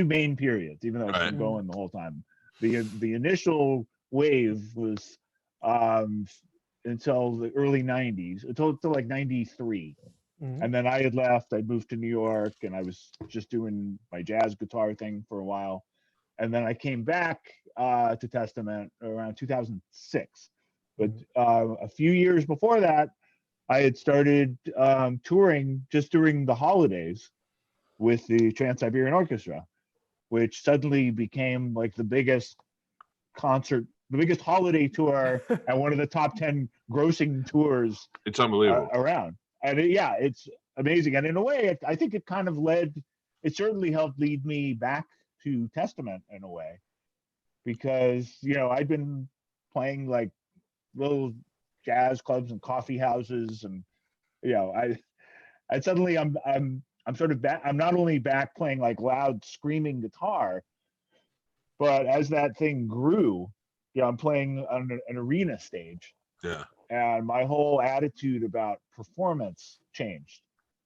Speaker 3: main periods, even though it's been going the whole time. The initial wave was until the early 90s, until like 93. And then I had left, I moved to New York, and I was just doing my jazz guitar thing for a while. And then I came back to Testament around 2006. But a few years before that, I had started touring just during the holidays with the Trans-Siberian Orchestra, which suddenly became like the biggest holiday tour and one of the top 10 grossing tours.
Speaker 4: It's unbelievable
Speaker 3: around. And it's amazing. And in a way, I think it kind of it certainly helped lead me back to Testament in a way, because, I'd been playing like little jazz clubs and coffee houses, and I suddenly I'm sort of back. I'm not only back playing like loud screaming guitar, but as that thing grew, I'm playing on an arena stage.
Speaker 4: Yeah.
Speaker 3: And my whole attitude about performance changed.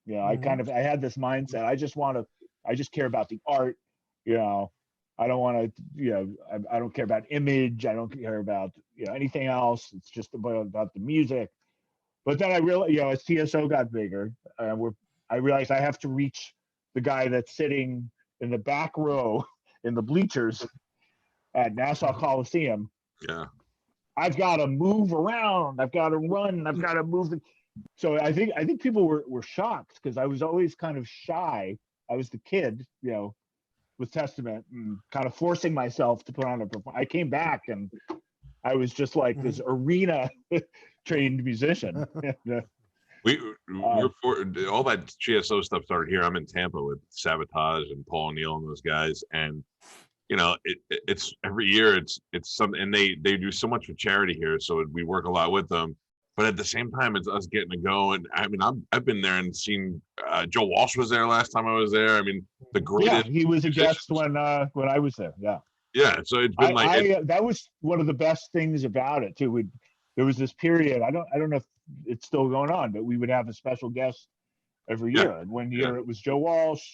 Speaker 3: I had this mindset. I just care about the art. I don't want to, I don't care about image. I don't care about, anything else. It's just about the music. But then I realized, you know, as TSO got bigger, I realized I have to reach the guy that's sitting in the back row in the bleachers at Nassau Coliseum.
Speaker 4: Yeah.
Speaker 3: I've got to move around. I've got to run. I've got to move. So I think people were shocked because I was always kind of shy. I was the kid, you know, with Testament and kind of forcing myself to put on a performance. I came back and I was just like this arena trained musician.
Speaker 4: We're all that GSO stuff started here. I'm in Tampa with Sabotage and Paul O'Neill and those guys, and you know, it's every year it's something, and they do so much for charity here, so we work a lot with them. But at the same time, it's us getting to go. And I mean, I've been there and seen Joe Walsh was there last time I was there. I mean, the greatest.
Speaker 3: Yeah, he was a guest when I was there. Yeah.
Speaker 4: Yeah. So it's been
Speaker 3: that was one of the best things about it too. There was this period. I don't know if it's still going on, but we would have a special guest every year. And one year it was Joe Walsh.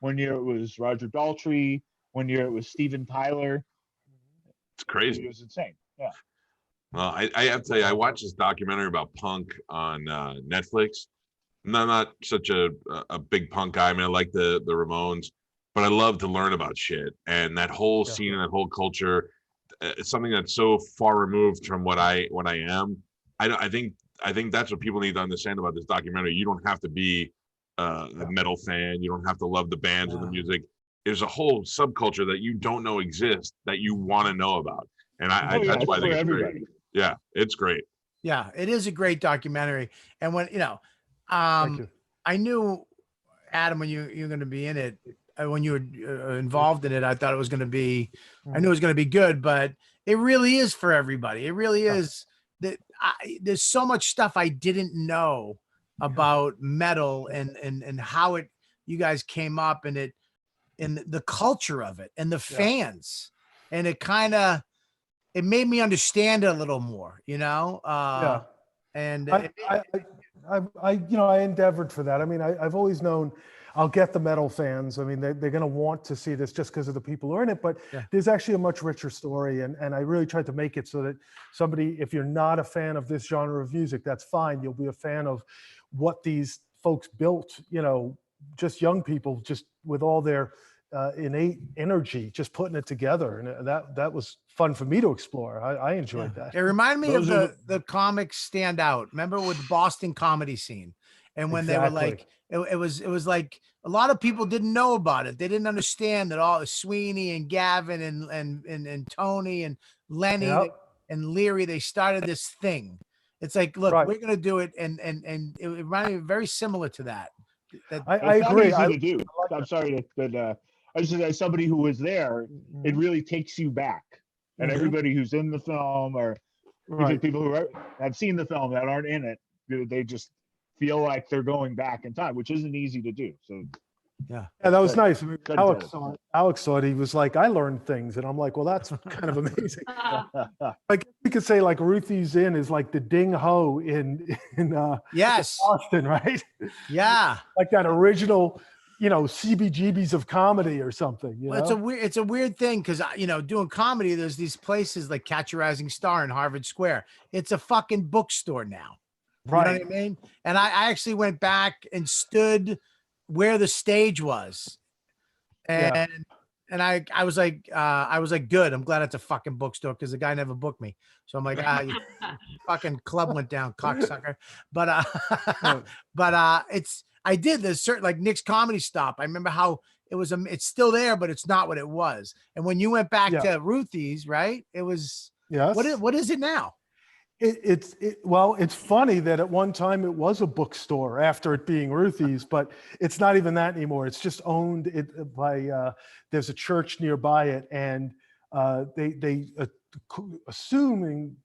Speaker 3: One year it was Roger Daltrey. One year it was Steven Tyler.
Speaker 4: It's crazy.
Speaker 3: It was insane. Yeah.
Speaker 4: Well, I have to tell you, I watched this documentary about punk on Netflix. I'm not such a big punk guy. I mean, I like the Ramones, but I love to learn about shit. And that whole scene and that whole culture, it's something that's so far removed from what I am. I think that's what people need to understand about this documentary. You don't have to be a metal fan. You don't have to love the bands or the music. There's a whole subculture that you don't know exists that you want to know about. And that's why I think it's great. Yeah, it's great.
Speaker 6: Yeah, it is a great documentary. And when, you know, I knew, Adam, when you're going to be in it, when you were involved in it, I thought it was going to be, I knew it was going to be good, but it really is for everybody. It really is. That there's so much stuff I didn't know about metal and how you guys came up and the culture of it and the fans. And it made me understand it a little more, you know? And
Speaker 5: I endeavored for that. I mean, I've always known I'll get the metal fans. I mean, they're going to want to see this just because of the people who are in it, but there's actually a much richer story. And I really tried to make it so that somebody, if you're not a fan of this genre of music, that's fine. You'll be a fan of what these folks built, you know, just young people, just with all their innate energy, just putting it together. And that was fun for me to explore. I enjoyed that.
Speaker 6: It reminded me of the comics Stand Out. Remember with the Boston comedy scene? And when they were like, it was like a lot of people didn't know about it. They didn't understand that all Sweeney and Gavin and Tony and Lenny and Leary, they started this thing. It's like, look, we're going to do it. And it reminded me very similar to that.
Speaker 3: I agree. I'm sorry, but I just as somebody who was there, it really takes you back. And everybody who's in the film or even people who have seen the film that aren't in it, they just feel like they're going back in time, which isn't easy to do. So
Speaker 5: yeah, that was nice. I mean, Alex saw it. He was like, I learned things. And I'm like, well, that's kind of amazing. Like we could say like Ruthie's Inn is like the Ding Ho in Boston, right?
Speaker 6: Yeah.
Speaker 5: Like that original, you know, CBGBs of comedy or something. You know?
Speaker 6: It's a weird thing because, you know, doing comedy, there's these places like Catch a Rising Star in Harvard Square. It's a fucking bookstore now.
Speaker 5: Right.
Speaker 6: You know what I mean? And I actually went back and stood where the stage was. And I was like, good. I'm glad it's a fucking bookstore because the guy never booked me. So I'm like, you fucking club went down, cocksucker. But I did this certain like Nick's Comedy Stop. I remember how it was. It's still there, but it's not what it was. And when you went back to Ruthie's, right? It was.
Speaker 5: Yes.
Speaker 6: What is it now?
Speaker 5: Well, it's funny that at one time it was a bookstore after it being Ruthie's, but it's not even that anymore. It's just owned by there's a church nearby it, and they assuming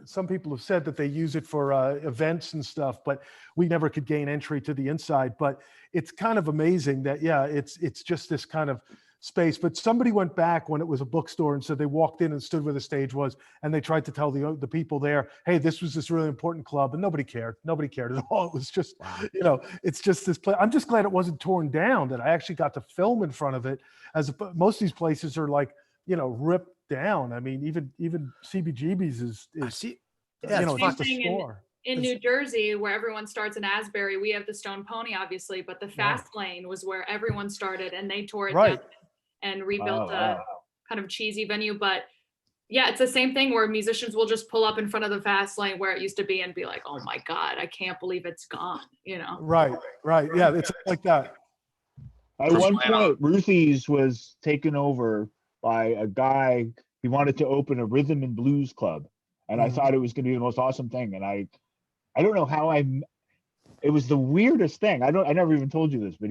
Speaker 5: some people have said that they use it for events and stuff, but we never could gain entry to the inside. But it's kind of amazing that it's just this kind of space. But somebody went back when it was a bookstore and said they walked in and stood where the stage was, and they tried to tell the people there, hey, this was this really important club, and nobody cared at all. It was just you know, it's just this place. I'm just glad it wasn't torn down, that I actually got to film in front of it, as most of these places are like, you know, ripped down. I mean, even CBGB's is you know, just a store.
Speaker 2: in New Jersey, where everyone starts in Asbury, we have the Stone Pony, obviously, but the Fast Lane was where everyone started, and they tore it down and rebuilt a kind of cheesy venue. But yeah, it's the same thing where musicians will just pull up in front of the Fast Lane where it used to be and be like, "Oh my God, I can't believe it's gone," you know?
Speaker 5: Right. Yeah, it's like that.
Speaker 3: At one point, Ruthie's was taken over by a guy. He wanted to open a rhythm and blues club, and I thought it was going to be the most awesome thing. And I don't know how it was the weirdest thing. I never even told you this, but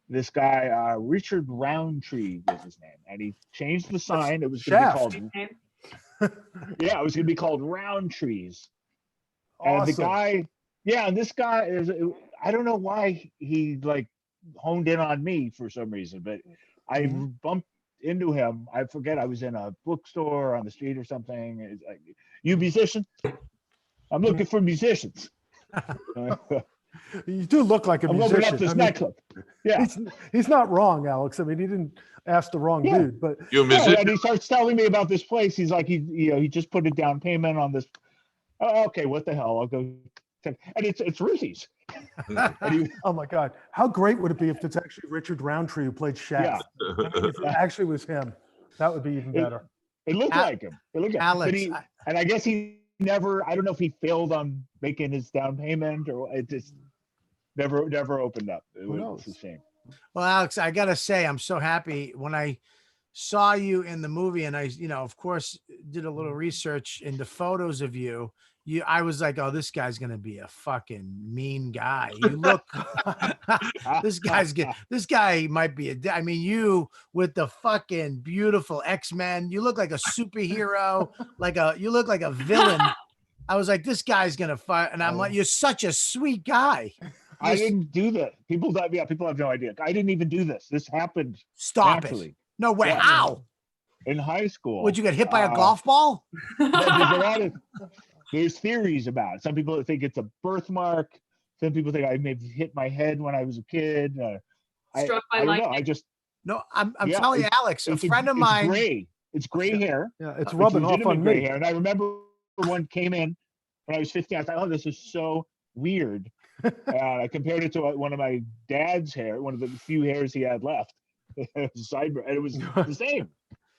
Speaker 3: this guy, Richard Roundtree was his name, and he changed the sign. It was going to be called, it was going to be called Roundtrees.
Speaker 5: Awesome.
Speaker 3: And the guy, and this guy is, I don't know why he like honed in on me for some reason, but I bumped into him. I forget, I was in a bookstore on the street or something. It's like, "You musician? I'm looking for musicians."
Speaker 5: You do look like a musician.
Speaker 3: Opening up this nightclub. Yeah,
Speaker 5: he's not wrong, Alex. I mean, he didn't ask the wrong dude, but
Speaker 4: you're a musician.
Speaker 3: And he starts telling me about this place. He's like, he just put a down payment on this. Oh, okay, what the hell? I'll go. And it's Ruthie's.
Speaker 5: Oh my God, how great would it be if it's actually Richard Roundtree who played Shaft? If it actually was him, that would be even better.
Speaker 3: It looked like him. It looked like
Speaker 6: Alex,
Speaker 3: and I guess he never. I don't know if he failed on making his down payment or it just never opened up. It was a shame.
Speaker 6: Well, Alex, I gotta say, I'm so happy when I saw you in the movie, and I, of course, did a little research into photos of you. I was like, oh, this guy's gonna be a fucking mean guy. You look, this guy might be I mean, you with the fucking beautiful X-Men, you look like a superhero, you look like a villain. I was like, this guy's gonna fight, and I'm like, you're such a sweet guy.
Speaker 3: I didn't do that. People have no idea. I didn't even do this. This happened.
Speaker 6: Stop
Speaker 3: naturally.
Speaker 6: it. No way. Yeah. How?
Speaker 3: In high school.
Speaker 6: Would you get hit by a golf ball?
Speaker 3: There's theories about it. Some people think it's a birthmark. Some people think I maybe hit my head when I was a kid.
Speaker 2: Struck by
Speaker 3: I don't
Speaker 2: lightning.
Speaker 3: know. I just.
Speaker 6: No, I'm telling you, Alex, a friend of mine.
Speaker 3: Gray. It's gray hair.
Speaker 5: Yeah, it's rubbing off on
Speaker 3: gray
Speaker 5: me.
Speaker 3: Hair. And I remember one came in when I was 15. I thought, oh, this is so weird. I compared it to one of my dad's hair, one of the few hairs he had left. Sideburn, and it was the same.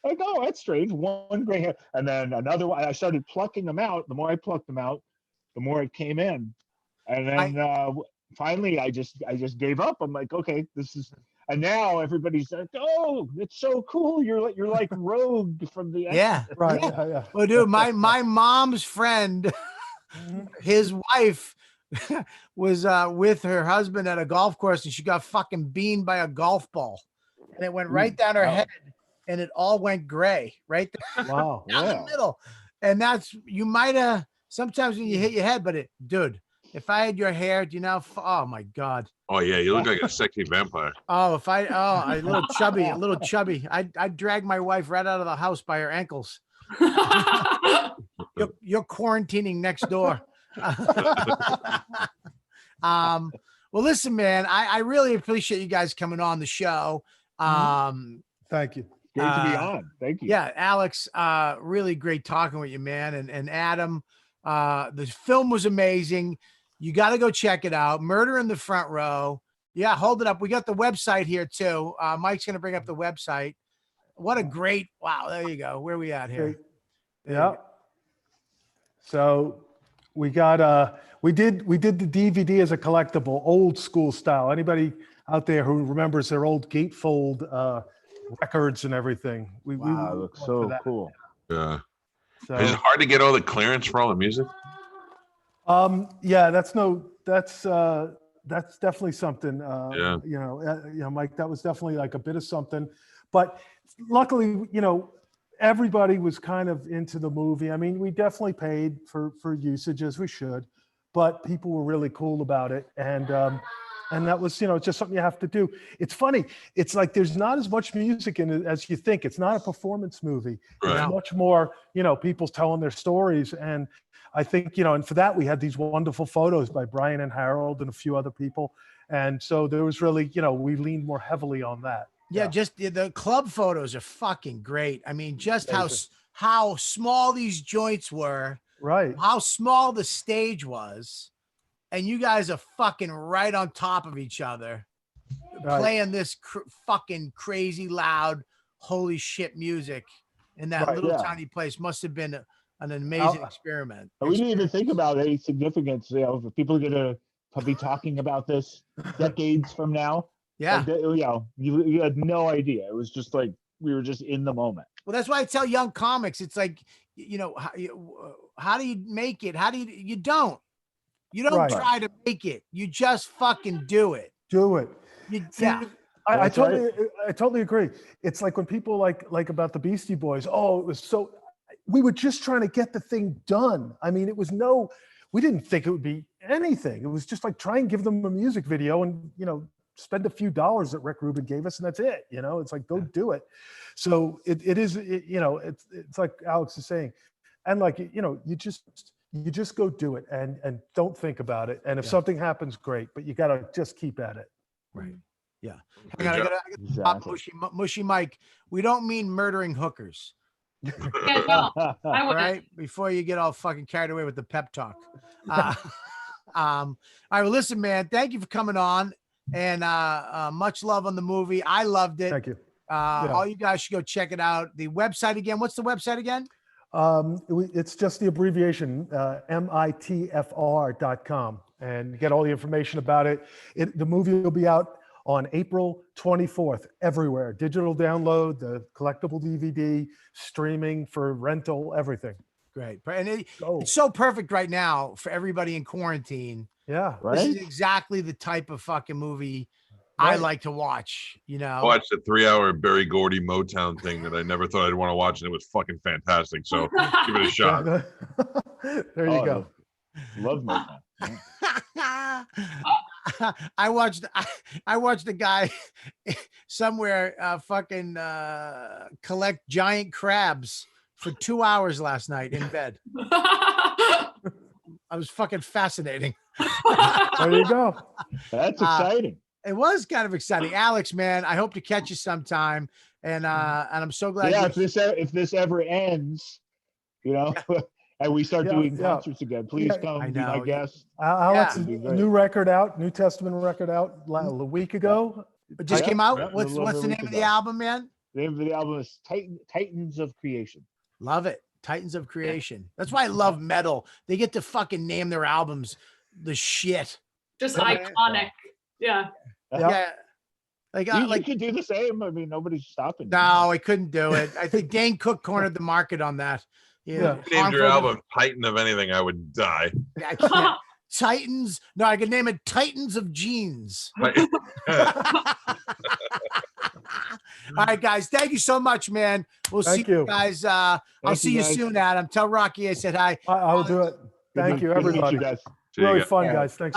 Speaker 3: Like, oh, that's strange. One gray hair, and then another one. I started plucking them out. The more I plucked them out, the more it came in. And then finally, I just gave up. I'm like, okay, this is. And now everybody's like, oh, it's so cool. You're like Rogue from the
Speaker 5: right.
Speaker 6: Yeah. Well, dude, my mom's friend, his wife was with her husband at a golf course, and she got fucking beamed by a golf ball, and it went right down her head, and it all went gray right there.
Speaker 5: Wow.
Speaker 6: Down the middle. And that's, you might have, sometimes when you hit your head, but dude, if I had your hair, do you know? Oh my God.
Speaker 4: Oh yeah, you look like a sexy vampire.
Speaker 6: Oh, a little chubby. I'd drag my wife right out of the house by her ankles. You're quarantining next door. Well, listen, man, I really appreciate you guys coming on the show.
Speaker 5: Thank you.
Speaker 3: Great to be on. Thank you.
Speaker 6: Yeah, Alex, really great talking with you, man. And Adam, the film was amazing. You got to go check it out. Murder in the Front Row. Yeah, hold it up. We got the website here too. Mike's going to bring up the website. What a great, wow. There you go. Where are we at here?
Speaker 5: Yeah. So we got, we did the DVD as a collectible, old school style. Anybody out there who remembers their old gatefold records and everything? We
Speaker 3: looks so cool.
Speaker 4: Yeah.
Speaker 5: So,
Speaker 4: is it hard to get all the clearance for all the music?
Speaker 5: Yeah, that's definitely something.
Speaker 4: Yeah.
Speaker 5: Mike, that was definitely like a bit of something. But luckily, everybody was kind of into the movie. I mean, we definitely paid for usage, as we should, but people were really cool about it. And that was, just something you have to do. It's funny. It's like there's not as much music in it as you think. It's not a performance movie.
Speaker 4: Right.
Speaker 5: It's much more, people telling their stories. And I think, and for that, we had these wonderful photos by Brian and Harold and a few other people. And so there was really, we leaned more heavily on that.
Speaker 6: Yeah, just the club photos are fucking great. I mean, just how small these joints were,
Speaker 5: Right.
Speaker 6: how small the stage was, and you guys are fucking right on top of each other,
Speaker 5: Right.
Speaker 6: playing this fucking crazy loud, holy shit music in that
Speaker 5: Right,
Speaker 6: little
Speaker 3: yeah.
Speaker 6: tiny place. Must have been an amazing experiment.
Speaker 3: And we didn't even think about any significance. You know, if people are gonna be talking about this decades from now.
Speaker 6: Yeah.
Speaker 3: Like, you know, you had no idea. It was just like we were just in the moment.
Speaker 6: Well, that's why I tell young comics, it's like, you know, how do you make it? How do you don't
Speaker 5: Right.
Speaker 6: try to make it. You just fucking do it.
Speaker 5: Do it. See,
Speaker 6: Yeah.
Speaker 5: I
Speaker 3: That's right.
Speaker 5: totally agree. It's like when people like about the Beastie Boys. Oh, it was so. We were just trying to get the thing done. I mean, it was we didn't think it would be anything. It was just like try and give them a music video and, you know, spend a few dollars that Rick Rubin gave us and that's it. You know, it's like, go do it. So it is, you know, it's like Alex is saying, and like, you know, you just go do it and don't think about it. And if something happens, great, but you got to just keep at it.
Speaker 6: Right. Yeah.
Speaker 4: Good
Speaker 6: Hang on, I
Speaker 4: job.
Speaker 6: gotta stop mushy Mike. We don't mean murdering hookers.
Speaker 2: Yeah, no, I
Speaker 6: All
Speaker 2: wouldn't.
Speaker 6: right. Before you get all fucking carried away with the pep talk. All right. Well, listen, man, thank you for coming on and much love on the movie. I loved it.
Speaker 5: Thank you.
Speaker 6: All you guys should go check it out. The website again. What's the website again?
Speaker 5: It's just the abbreviation, mitfr.com, and get all the information about it. The movie will be out on April 24th, everywhere. Digital download, the collectible DVD, streaming for rental, everything.
Speaker 6: Great. And it's so perfect right now for everybody in quarantine.
Speaker 5: Yeah.
Speaker 3: Right?
Speaker 6: This is exactly the type of fucking movie I like to watch, you know.
Speaker 4: I watched a 3-hour Berry Gordy Motown thing that I never thought I'd want to watch, and it was fucking fantastic. So give it a shot.
Speaker 5: There you go.
Speaker 3: Love Motown.
Speaker 6: I watched a guy somewhere fucking collect giant crabs for 2 hours last night in bed. I was fucking fascinating.
Speaker 5: There you go.
Speaker 3: That's exciting.
Speaker 6: It was kind of exciting. Alex, man, I hope to catch you sometime. And I'm so glad.
Speaker 3: Yeah, if this ever ends, you know, and we start doing concerts again, please come be my guest.
Speaker 5: Alex, new record out, New Testament record out a week ago.
Speaker 6: It just came out. What's the name
Speaker 3: ago.
Speaker 6: of the album, man?
Speaker 3: The name of the album is Titans of Creation.
Speaker 6: Love it. Titans of Creation. That's why I love metal. They get to fucking name their albums the shit.
Speaker 2: Just iconic. Yeah.
Speaker 6: Yeah. Like,
Speaker 3: you could do the same. I mean, nobody's stopping.
Speaker 6: No, I couldn't do it. I think Dane Cook cornered the market on that.
Speaker 5: Yeah.
Speaker 4: If you named your album Titan of anything, I would die.
Speaker 6: I can't. Titans. No, I could name it Titans of Jeans. All right, guys. Thank you so much, man. We'll see you guys. I'll see you soon, Adam. Tell Rocky I said hi.
Speaker 5: I will do it. Thank you,
Speaker 3: Good to meet you
Speaker 5: everybody.
Speaker 3: guys.
Speaker 5: Really fun, guys. Thanks.